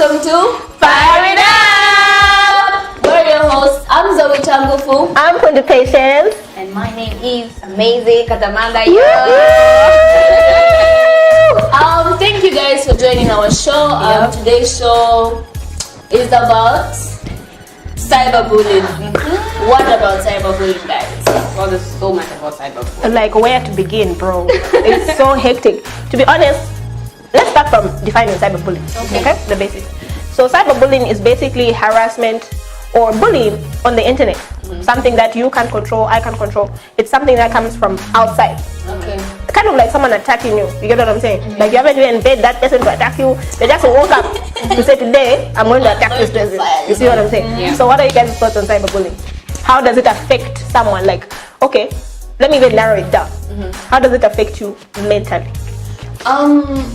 welcome to Fire It Up! We're your hosts. I'm Zoe Changufu. I'm Kundi Patience. And my name is Amazing Katamanda. Thank you guys for joining our show. Today's show is about cyberbullying. What about cyberbullying, guys? Well, there's so much about cyberbullying. Like, where to begin, bro? It's so hectic. To be honest, let's start from defining cyberbullying. Okay? The basics. So cyberbullying is basically harassment or bullying on the internet. Something that you can't control, I can't control. It's something that comes from outside. Okay. Kind of like someone attacking you. You get what I'm saying? Like, you haven't even paid that person to attack you. They just woke up to say, today I'm going to attack this person. You see what I'm saying? Yeah. So what are you guys' thoughts on cyberbullying? How does it affect someone? Like, okay, let me even narrow it down. How does it affect you mentally? Do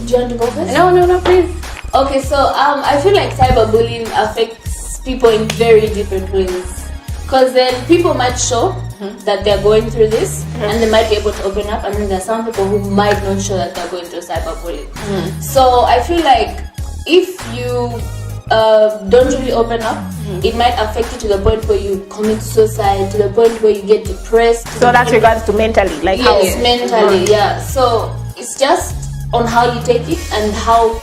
you want to go first? No, please. Okay, so I feel like cyberbullying affects people in very different ways. Because then people might show that they're going through this and they might be able to open up, and then there are some people who might not show that they're going through cyberbullying. So I feel like if you don't really open up, it might affect you to the point where you commit suicide, to the point where you get depressed. So that's regards to mentally, like how? Yes, mentally, yeah. So it's just on how you take it and how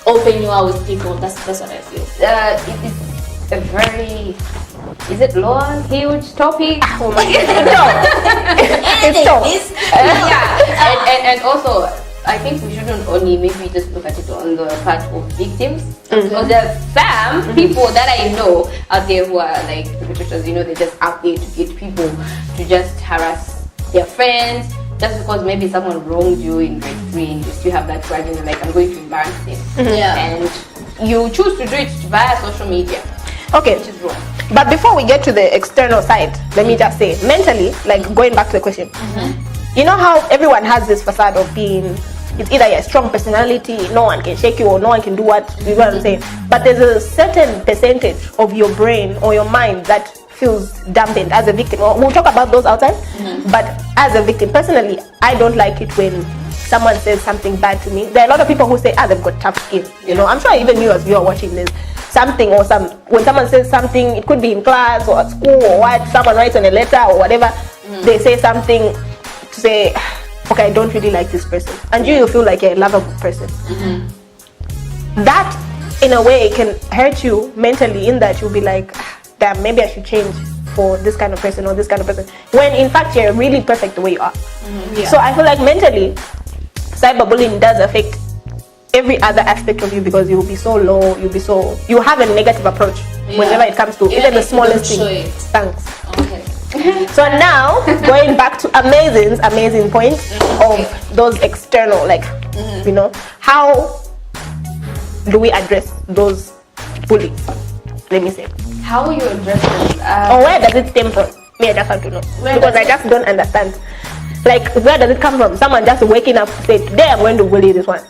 open you are with people. That's what I feel. It is a very... Is it long, huge topic? Oh my God. It's so. Yeah. And also, I think we shouldn't only maybe just look at it on the part of victims. Because there are some people that I know out there who are like perpetrators, they're just out there to get people to just harass their friends. Just because maybe someone wronged you in grade 3 and you still have that grudge and you're like, I'm going to embarrass them. Yeah. And you choose to do it via social media. Okay. Which is wrong. But before we get to the external side, let me just say, mentally, like going back to the question, you know how everyone has this facade of being, it's either a strong personality, no one can shake you or no one can do what, you know what I'm saying? But there's a certain percentage of your brain or your mind that feels dampened as a victim. We'll talk about those outside, but as a victim, personally, I don't like it when someone says something bad to me. There are a lot of people who say, they've got tough skin. I'm sure even you as you are watching this, when someone says something, it could be in class or at school or what, someone writes on a letter or whatever, they say something to say, okay, I don't really like this person, and you feel like you're a lovable person. That in a way can hurt you mentally, in that you'll be like, damn, maybe I should change for this kind of person or this kind of person, when in fact you're really perfect the way you are. So I feel like mentally cyberbullying does affect every other aspect of you, because you'll be so low, you have a negative approach whenever it comes to even the smallest thing. Thanks. Okay. So now going back to amazing point of those external, like how do we address those bullies? Let me say, How will you address them? or where does it stem from? Me, I just want to know, because I just don't understand. Like, where does it come from? Someone just waking up to say, today I'm going to bully this one.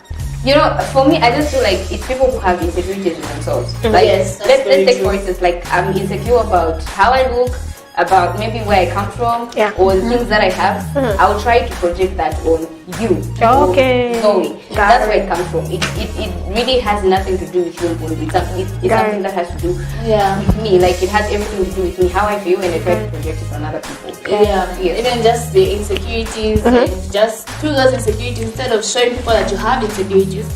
For me, I just feel like it's people who have insecurities in themselves. Like, Yes, let's take for instance, like, I'm insecure about how I look, about maybe where I come from, or the things that I have. I'll try to project that on you. Okay. Zoe. That's where it comes from. It really has nothing to do with you. It's something that has to do with me. Like, it has everything to do with me, how I feel, and I try to project it on other people. Yes. Even just the insecurities, and just through those insecurities, instead of showing people that you have insecurities,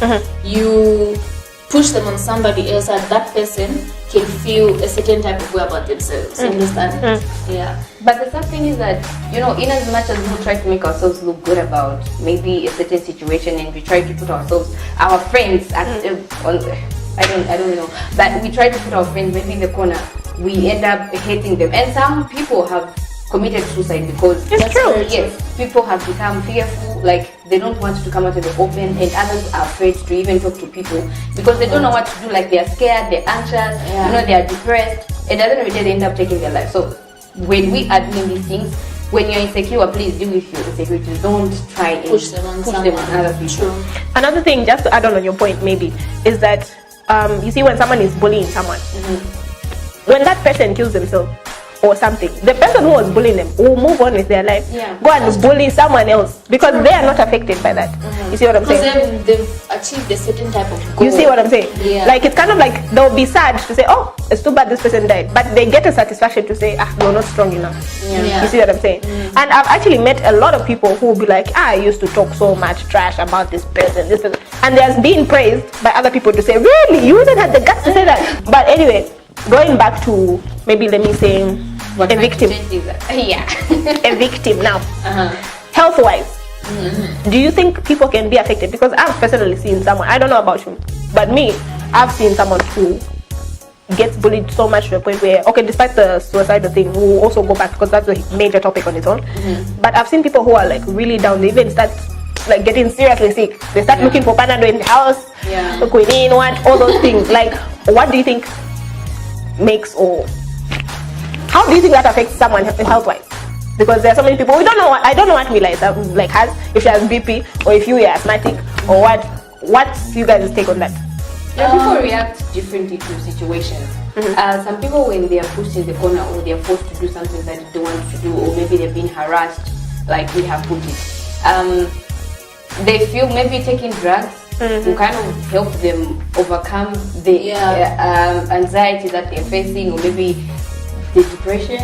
you push them on somebody else, and that person can feel a certain type of way about themselves. Understand? Yeah. But the sad thing is that, in as much as we try to make ourselves look good about maybe a certain situation, and we try to put our friends I don't know, but we try to put our friends maybe in the corner, we end up hating them. And some people have committed suicide because it's true. Yes, people have become fearful, like they don't want to come out in the open, and others are afraid to even talk to people because they don't know what to do. Like, they're scared, they're anxious, they're depressed, and at the end of the day they end up taking their life. So when we are doing these things, when you're insecure, please deal with your insecurities. Don't try and push them on other people. True. Another thing, just to add on your point, maybe, is that you see, when someone is bullying someone, when that person kills themselves, or something, the person who was bullying them will move on with their life. Yeah. Go and bully someone else because they are not affected by that. You see what I'm Because saying? they've achieved a certain type of goal. You see what I'm saying? Yeah. Like it's kind of like they'll be sad to say, oh, it's too bad this person died, but they get a satisfaction to say, you're not strong enough. Yeah. You see what I'm saying? And I've actually met a lot of people who will be like, I used to talk so much trash about this person, and there's being praised by other people to say, really, you even had the guts to say that. But anyway, going back to maybe let me say a victim. Yeah. A victim now. Health-wise, do you think people can be affected? Because I've personally seen someone, I don't know about you, but me, I've seen someone who gets bullied so much to a point where, okay, despite the suicidal thing, we'll also go back because that's a major topic on its own. But I've seen people who are like really down, they even start like getting seriously sick. They start looking for Panadol in the house, quinine, all those things. Like, what do you think makes, or how do you think that affects someone health-wise? Because there are so many people, we don't know I don't know what Mila is like has, if she has BP or if you are asthmatic or what's you guys' take on that? Yeah, people react differently to situations. Some people, when they are pushed in the corner or they are forced to do something that they don't want to do, or maybe they're being harassed, like we have put it, they feel maybe taking drugs will kind of help them overcome the anxiety that they're facing, or maybe the depression.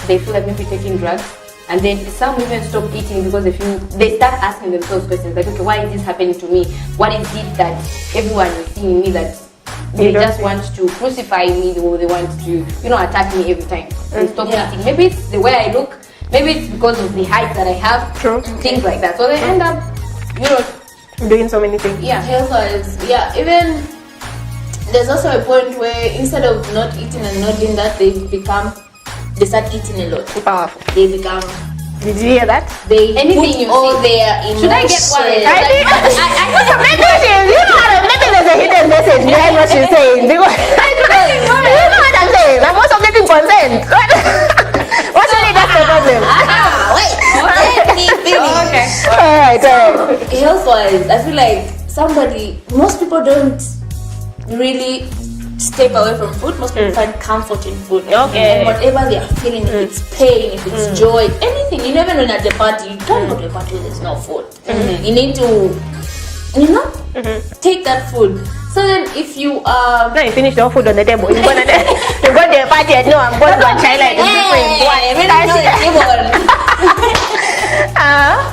They feel like maybe taking drugs. And then some even stop eating because they start asking themselves questions like, okay, why is this happening to me? What is it that everyone is seeing me that they just want to crucify me, or they want to, attack me every time and stop eating? Maybe it's the way I look. Maybe it's because of the height that I have. True. Things like that. So they end up, doing so many things. Yeah. Health-wise, even there's also a point where instead of not eating and not doing that, they start eating a lot. Powerful. They become. Did you hear that? They Anything put you all see. their emotions. Should I get one? I think maybe there's a hidden message behind what she's saying. Because you know what I'm saying? I'm also getting consent. What's really that's the problem? Okay. Alright. Health-wise, I feel like most people don't really step away from food. Most people find comfort in food. Okay. And whatever they are feeling, if it's pain, if it's joy, anything. You never know at the party. You can't go to a party where there's no food. You need to, take that food. So then if you Now you finish the whole food on the table. You go to the party and I'm going to China.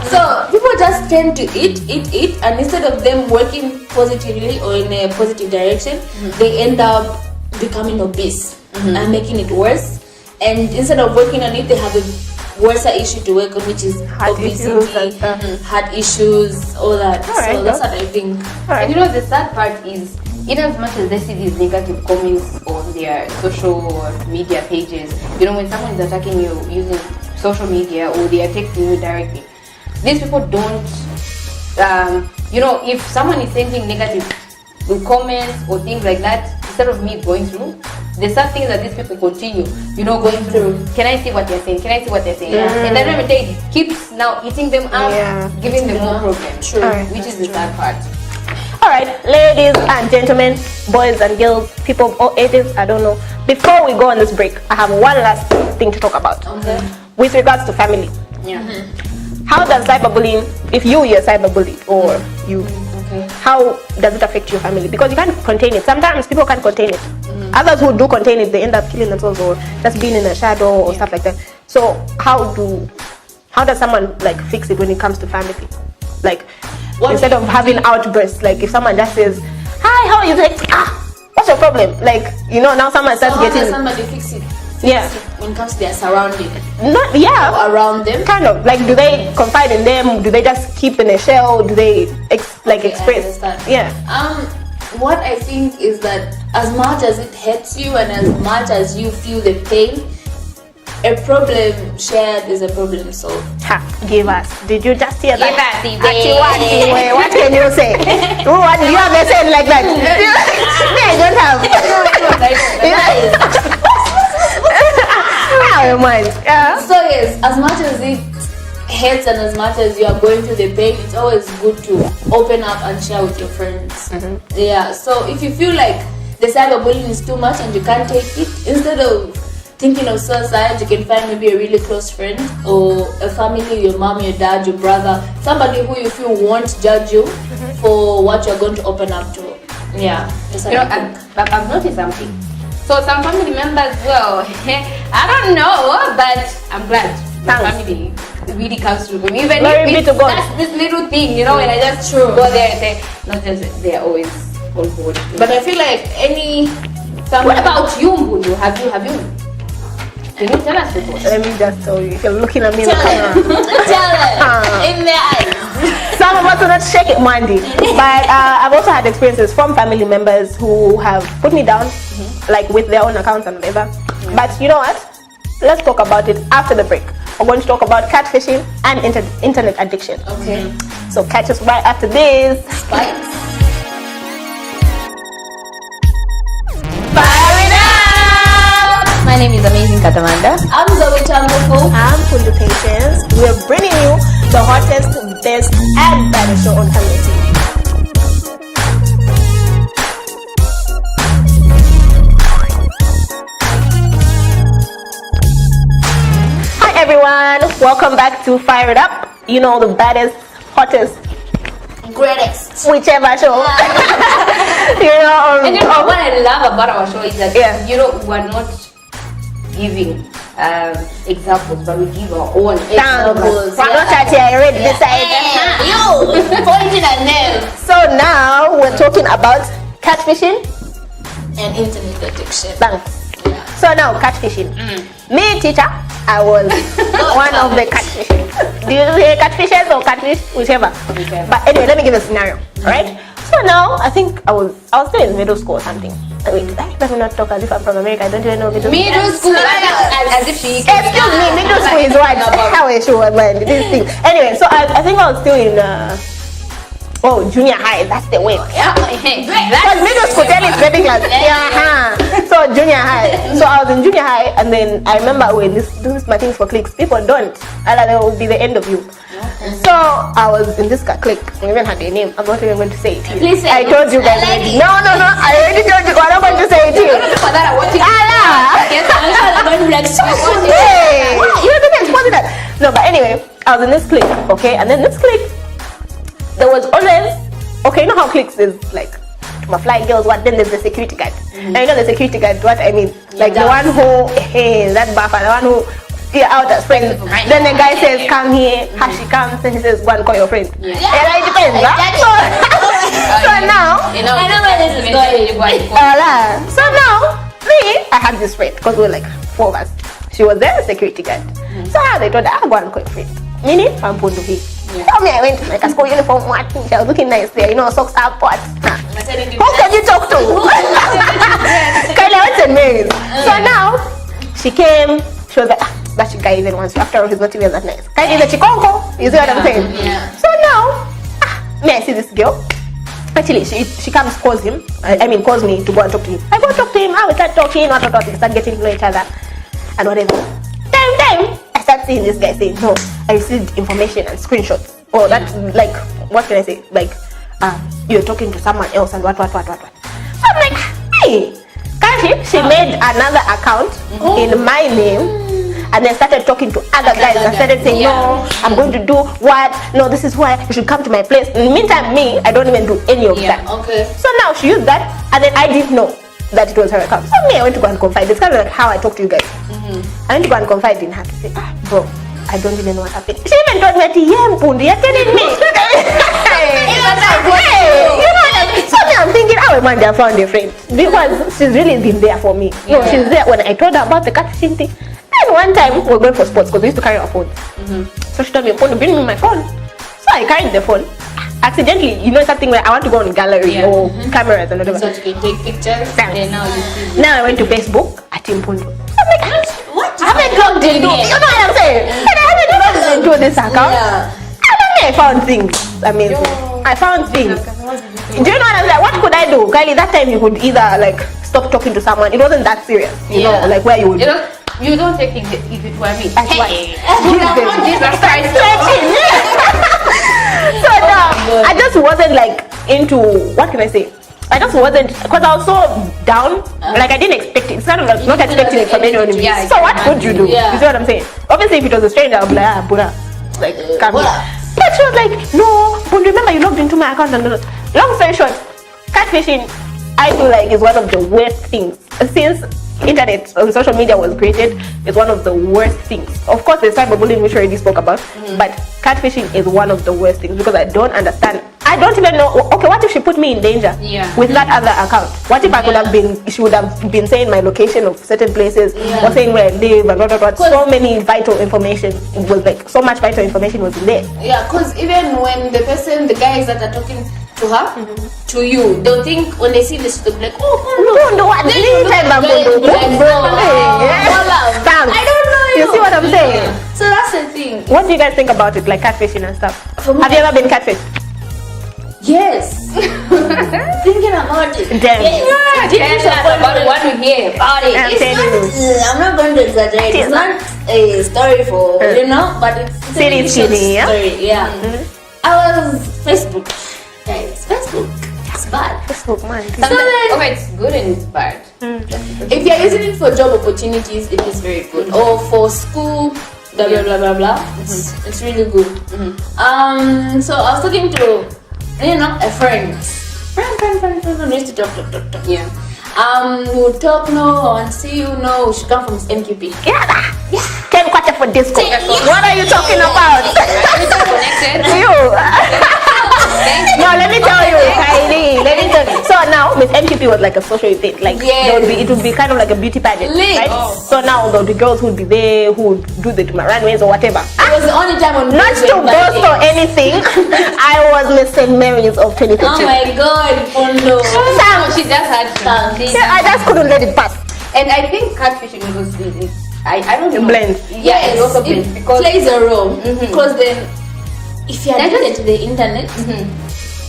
So people just tend to eat, and instead of them working positively or in a positive direction, they end up becoming obese and making it worse. And instead of working on it, they have a worse issue to work on, which is Heart issues and obesity, stuff. heart issues, all that. Alright, So that's what I think. And the sad part is, in as much as they see these negative comments on their social media pages, when someone is attacking you using social media or they are texting you directly, these people don't, if someone is sending negative comments or things like that, instead of me going through, there's some things that these people continue, going through. Can I see what they're saying? Can I see what they're saying? And then every day it keeps now eating them up, giving them more problems, which is the sad part. Alright, ladies and gentlemen, boys and girls, people of all ages, I don't know. Before we go on this break, I have one last thing to talk about. Okay. With regards to family. Yeah. How does cyberbullying, if you're cyberbullied or you, how does it affect your family? Because you can't contain it. Sometimes people can't contain it. Others who do contain it, they end up killing themselves or just being in a shadow or stuff like that. So how does someone fix it when it comes to family? Instead of having outbursts, if someone just says, hi, how are you? What's your problem? Now someone starts How getting. does somebody fix it? When it comes to their surrounding, around them, kind of do they confide in them? Do they just keep in a shell? Do they express? What I think is that as much as it hurts you and as much as you feel the pain, a problem shared is a problem solved. Give us. Did you just hear that? Give us the What can you say? What do you have a saying like that? I don't have. So yes, as much as it hurts and as much as you are going through the pain, it's always good to open up and share with your friends. So if you feel like the cyberbullying is too much and you can't take it, instead of thinking of suicide, you can find maybe a really close friend or a family, your mom, your dad, your brother, somebody who you feel won't judge you for what you're going to open up to. Yeah. I've noticed something. So some family members, well, I don't know, but I'm glad my family really comes through for me. Even if that's this little thing, when I just go there and say, not just they're always on board. But I feel like any family. What about you, Mbundu? Have you? Can you tell us before? Let me just tell you, if you're looking at me in the Tell camera. them in their eyes. Some of us will not shake it, Mandy. But I've also had experiences from family members who have put me down, like with their own accounts and whatever. But you know what? Let's talk about it after the break. We're going to talk about catfishing and internet addiction. Okay. So catch us right after this. Spikes. My name is Amazing Katamanda. I'm Zoe Chambuku. I'm Kundu Patience. We're bringing you the hottest, best, and baddest show on Camera TV. Hi everyone, welcome back to Fire It Up. You know, the baddest, hottest, Greatest. whichever show. And you know what I love about our show is that we're not giving examples, but we give our own examples. We're not at here already decided. You pointing at them. So now we're talking about catfishing. And internet addiction. Thanks. So now catfishing. Me, teacher, I was one of the catfishing. Do you hear catfishes or catfish? Whichever. But anyway, let me give a scenario. Alright? So now I think I was still in middle school or something. Wait, let me not talk as if I'm from America. I don't even know middle school. Middle school, as if she. Excuse me, middle school is what? How I should learn this thing. Anyway, so I think I was still in junior high. That's the way. Because middle school then it's very class. So junior high. So I was in junior high, and then I remember when doing my things for clicks, people don't. And that will be the end of you. So I was in this clique. I even had a name. I'm not even going to say it here. Please say I told you guys already. No. I already told you. I'm not going to say it here. For that, I want you. Hey, you didn't expose that. No, but anyway, I was in this clique, okay, and then this clique, there was always, okay, you know how cliques is like my fly girls, what? Then there's the security guard. Now you know the security guard, what I mean, like the one who, that buffer, the one who out as friends. Then the guy says, come here, she comes, and he says, go and call your friend. And it depends, so now, I know where this is going. So now, me, I had this friend, because we were like 4 of us. She was there, security guard. So they told her, I'll go and call your friend. Meaning, I'm going to be. Tell me, I went to like a school uniform, what? She was looking nice there, socks up, what? Who can you talk to? Kylie, I went to Mary's. So now, she came, she was like, that guy even wants you. After all, he's not even that nice. Kylie is a chikonko. You see what I'm saying? Yeah. So now, may I see this girl? Actually, she comes, calls him. Calls me to go and talk to him. I go talk to him. We start talking, we start getting to know each other. And whatever. Time, I start seeing this guy saying, no, I received information and screenshots. Oh, that's like, what can I say? Like, you're talking to someone else and what. So I'm like, hey, can't she made another account in my name. And then started talking to other guys and started saying, no, I'm going to do what? No, this is why you should come to my place. In the meantime, me, I don't even do any of that. Okay. So now she used that, and then I didn't know that it was her account. So me, I went to go and confide. It's kind of like how I talk to you guys. I went to go and confide in her to say, bro, I don't even know what happened. She even told me, you're telling me. So me, I'm thinking, I found a friend. Because she's really been there for me. No, she's there when I told her about the catfishing thing. And one time, we were going for sports because we used to carry our phones. So she told me, bring me my phone. So I carried the phone. Accidentally, something where I want to go on gallery or cameras and whatever. So you can take pictures. And now you see. Now I went to Facebook at Impundu. I'm like, what? I haven't logged into. You know what I'm saying? And I haven't logged into this account. And then I found things. Amazing. I found things. Do you know what I'm saying? What could I do? Kylie, that time you could either like stop talking to someone. It wasn't that serious. You know, like where you would. You don't take things if it were me. That's hey, why. Jesus Christ. So now, I just wasn't like into, what can I say? I just wasn't, because I was so down. Like I didn't expect it. It's kind of like not expecting it from anyone. Yeah, So what would you do? Yeah. You see what I'm saying? Obviously, if it was a stranger, I'd be like, Buddha, like, come here. Buddha. But she was like, no, but remember you logged into my account and long story short, catfishing, I feel like is one of the worst things. Since internet and social media was created, it's one of the worst things. Of course, there's cyberbullying, which we already spoke about, but catfishing is one of the worst things because I don't understand. I don't even know. Okay, what if she put me in danger with that other account? What if I could have been? She would have been saying my location of certain places, or saying where I live and what. So many vital information. It was like so much vital information was in there. Yeah, because even when the guys that are talking to her, to you, they'll think when they see this, they'll be like, oh, No, what? Then you look at them and be like, bro, Thanks. I don't know You see what I'm saying? So that's the thing. What do you guys think about it, like catfishing and stuff? For me- Have you ever been catfished? Yes. Thinking about it. Damn. Yes. About what we hear about it. I'm It's telling not, you. I'm not going to exaggerate. It's not a story for, but it's a really Serious short skinny, yeah? story. Yeah. I was Facebook. Guys, Facebook. It's bad. Facebook, man. So then, Okay, it's good and it's bad. if you're using it for job opportunities, it is very good. Or for school, blah blah blah blah blah. It's really good. So I was talking to a friend. We used to talk. Yeah. We would talk. No, I want to see you. No, she come from MQP. Yeah. 10 quarter for disco. What are you talking about? Connected. You. No, let me tell you, Kylie. Let me tell you. So now, Miss MQP was like a social event. Like it would be kind of like a beauty pageant, Lit. right? So now the girls would be there who would do the runways or whatever. It was the only time on Not to boast or anything, I was Miss St. Mary's of 2015. Oh my God, Pondo. Sam, She just had I just couldn't let it pass. And I think catfishing was I don't know. Blend. Yeah, it also blends it because plays a role. Because then, if you're addicted to the internet,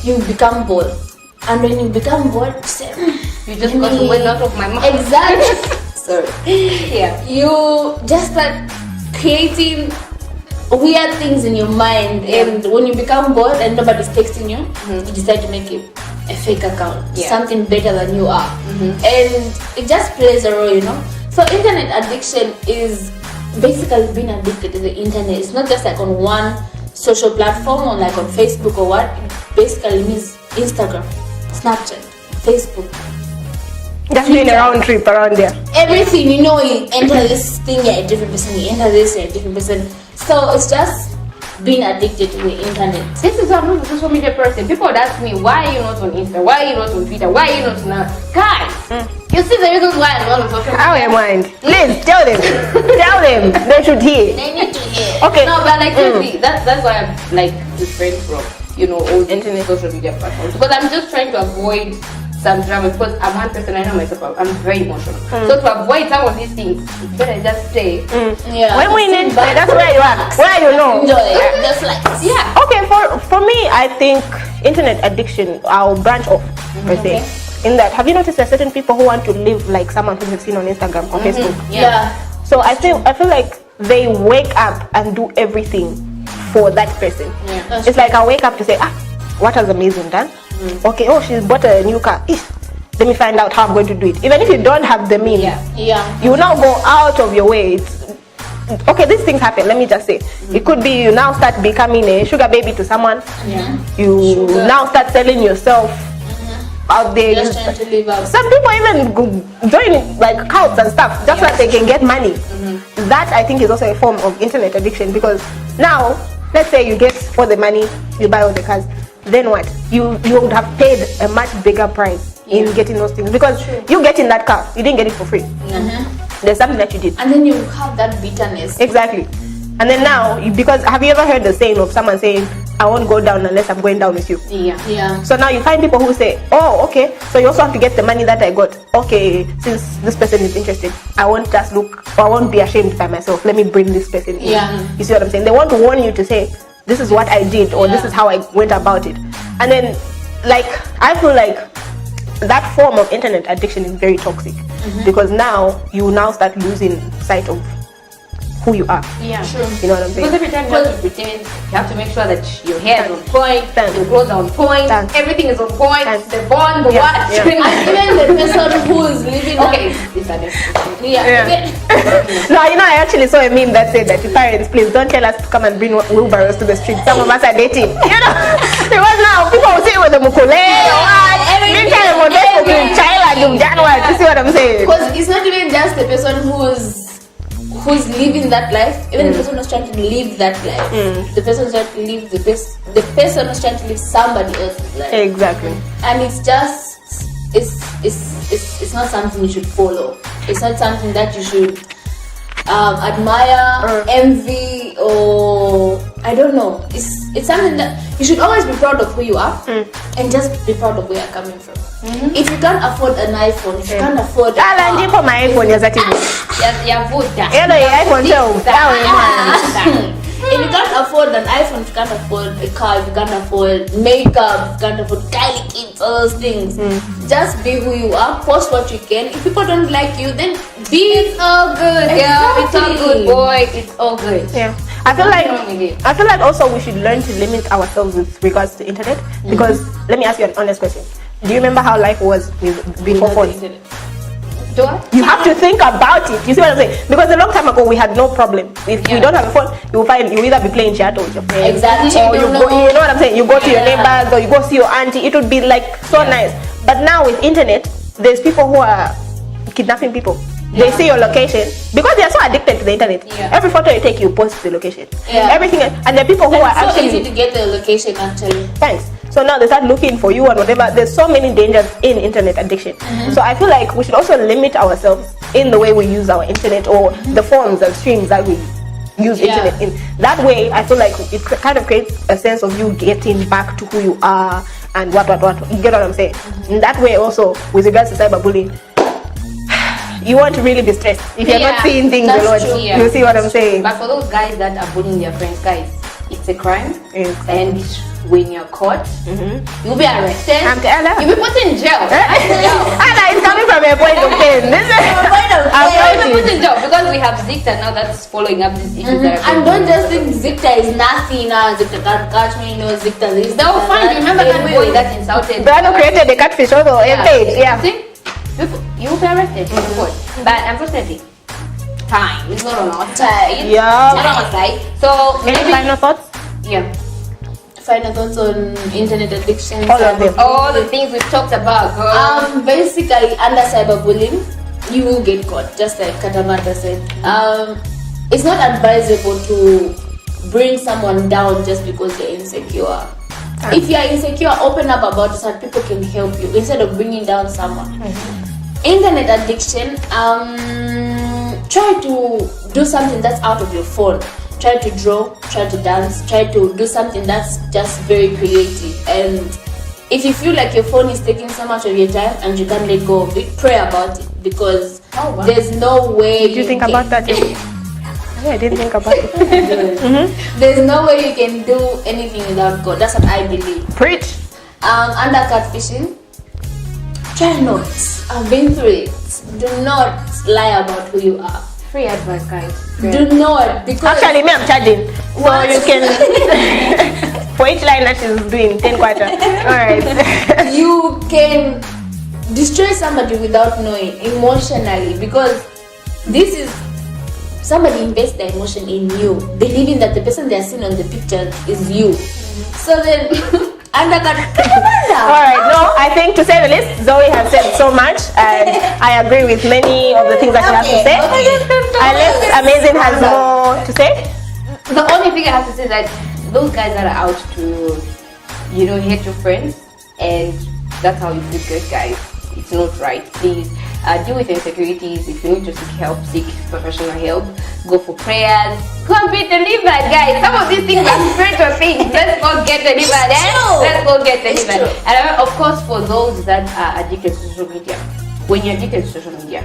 you become bored. And when you become bored, you say, you just got the words out of my mouth. exactly. Sorry. Yeah. You just start creating weird things in your mind, and when you become bored and nobody's texting you, you decide to make a fake account, something better than you are, and it just plays a role, So internet addiction is basically being addicted to the internet. It's not just like on one social platform or like on Facebook or what. It basically means Instagram, Snapchat, Facebook. Just doing a round trip around there. Everything, you enter this thing, you're a different person. You enter this, you're a different person. So it's just being addicted to the internet. This is how I'm not a social media person. People would ask me, why are you not on Insta? Why are you not on Twitter? Why are you not on Guys, you see the reasons why I'm not on social media. How am I? Please tell them. Tell them. They should hear. They need to hear. Okay. No, but like seriously, that's why I'm like different from all the internet social media platforms, because I'm just trying to avoid some drama, because I'm one person, I know myself, I'm very emotional. So to avoid some of these things, it's better just stay. Yeah. When we need, that's where you are. Where you know. Enjoy it. Just like Yeah. Okay, for me, I think internet addiction, I'll branch off per se. In that, have you noticed there are certain people who want to live like someone who you've seen on Instagram or Facebook? Yeah. So I feel like they wake up and do everything for that person. Yeah. It's like I wake up to say, what has Amazing done? Okay, she's bought a new car. Let me find out how I'm going to do it. Even if you don't have the means, Yeah. you will now go out of your way. Okay, these things happen. Let me just say, it could be you now start becoming a sugar baby to someone. Yeah. You now start selling yourself out there. Just trying to live out. Some people even join like cults and stuff just so that they can get money. That I think is also a form of internet addiction, because now, let's say you get all the money, you buy all the cars. Then what? You would have paid a much bigger price in getting those things, because you getting that car, you didn't get it for free. There's something that you did. And then you have that bitterness. Exactly. And then now, because have you ever heard the saying of someone saying, I won't go down unless I'm going down with you? Yeah. So now you find people who say, oh, okay, so you also have to get the money that I got. Okay, since this person is interested, I won't just look, or I won't be ashamed by myself. Let me bring this person in. Yeah. You see what I'm saying? They want to warn you to say, this is what I did, or this is how I went about it. And then, like, I feel like that form of internet addiction is very toxic, because now you now start losing sight of who you are. Yeah. True. You know what I'm Because saying? every time you have to pretend, you have to make sure that your hair is on point, Thanks. your clothes are on point, Thanks. everything is on point, Thanks. the bond, the Yeah, what. yeah. And even the person who is living Okay, it's unnecessary. No, you know, I actually saw a meme that said that, parents, please don't tell us to come and bring wheelbarrows to the street. Some of us are dating. You know, because now people will sit with the mukule or what. Meantime, the model will child and January. You see what I'm saying? Because it's not even just the person who's living that life, even the person who's trying to live that life. The person who's trying to live the person who's trying to live somebody else's life. Exactly. And it's just it's not something you should follow. It's not something that you should admire, envy, or I don't know. It's something that you should always be proud of who you are and just be proud of where you're coming from. If you can't afford an iPhone, if you can't afford a Ala ndipo car, my iPhone yazati. Yavuta. Hello, iPhone too. if you can't afford an iPhone, if you can't afford a car, if you can't afford makeup, if you can't afford Kylie Kids, all those things, just be who you are, post what you can. If people don't like you, then It's all good, girl. It's all good, boy. It's all good. Yeah. I feel Nothing wrong with it. like also we should learn to limit ourselves with regards to internet, because let me ask you an honest question. Do you remember how life was before phones? Do I? You have to think about it. You see what I'm saying? Because a long time ago we had no problem. If you don't have a phone, you will either be playing chat with your friends, Exactly. or you go. You know what I'm saying? You go to your neighbors, or you go see your auntie. It would be like so nice. But now with internet, there's people who are kidnapping people. They see your location because they are so addicted to the internet. Yeah. Every photo you take, you post the location. Yeah. Everything, and the people who are It's so actually easy to get the location actually. thanks. So now they start looking for you and whatever. There's so many dangers in internet addiction. So I feel like we should also limit ourselves in the way we use our internet or the forms and streams that we use internet in. That way, I feel like it kind of creates a sense of you getting back to who you are and what. You get what I'm saying? In that way also, with regards to cyberbullying, you want to really be stressed if you're not Yeah, seeing things that's alone. true. You see what I'm saying? But for those guys that are bullying their friends, guys, it's a crime. Yes. And when you're caught, you'll be arrested. I'm telling You'll be put in jail. Anna, it's coming from a point of pain. You'll be put in jail because we have Zikta now that's following up these issues that are And don't just think Zikta is nothing now. Zikta can't catch me, no Zikta this. They'll Zikta find you. Remember that boy that insulted? Brano created the catfish also and paid. Yeah. See? You'll be arrested in court. But unfortunately, time is not on our side. Yeah. It's not on our side. So Any maybe, final thoughts? yeah. Final thoughts on internet addiction. All of them. All the things we've talked about, girl. Basically, under cyberbullying, you will get caught, just like Katamata said. It's not advisable to bring someone down just because you're insecure. If you are insecure, open up about it so that people can help you instead of bringing down someone. Internet addiction, try to do something that's out of your phone. Try to draw, try to dance, try to do something that's just very creative. And if you feel like your phone is taking so much of your time and you can't let go of it, pray about it, because there's no way Did you think about that? Yeah, I didn't think about it. There's no way you can do anything without God. That's what I believe. Preach. Under catfishing, try not. I've been through it. Do not lie about who you are. Free advice, guys. Do not, because Actually, me, I'm charging. So you can, for each line that she's doing, 10 kwacha. Alright. you can destroy somebody without knowing emotionally, because this is somebody invests their emotion in you, believing that the person they're seeing on the picture is you. So then, Alright, no, I think to say the least, Zoe has said so much, and I agree with many of the things that she has to say. Unless Amazing has more to say. The only thing I have to say is that those guys that are out to, hate your friends, and that's how you feel good, guys. It's not right. Please deal with insecurities. If you need to seek help, seek professional help. Go for prayers. Go and be delivered, guys. Some of these things are spiritual things. Let's go get delivered. Let's go get delivered. And of course, for those that are addicted to social media, when you're addicted to social media,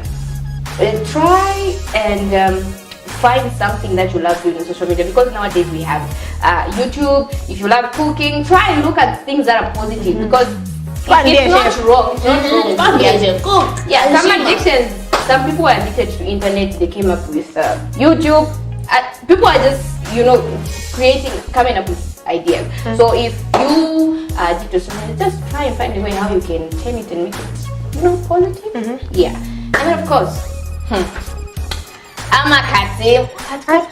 try and find something that you love doing on social media, because nowadays we have YouTube. If you love cooking, try and look at things that are positive, because it's not wrong. It's not wrong. Yeah, some addictions. Some people are addicted to internet. They came up with YouTube. people are just, coming up with ideas. So if you did to something, just try and find a way how you can turn it and make it, positive. Yeah. And then of course, I'm a catfish. Catfish.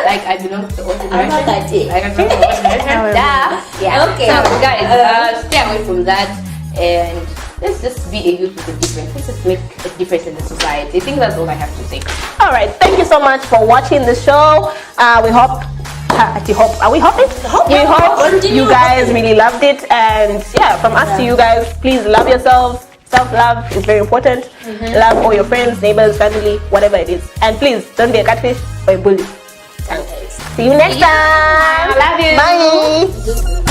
Like I belong to the ocean. Yeah. Okay. So guys, stay away from that and let's just be a youth with a difference. Let's just make a difference in the society. I think that's all I have to say. All right. Thank you so much for watching the show. We hope. Are we hoping? We hope you guys really loved it. And yeah, from us to you guys, please love yourselves. Self-love is very important. Love all your friends, neighbors, family, whatever it is. And please don't be a catfish or a bully. See you next time. I love you. Bye.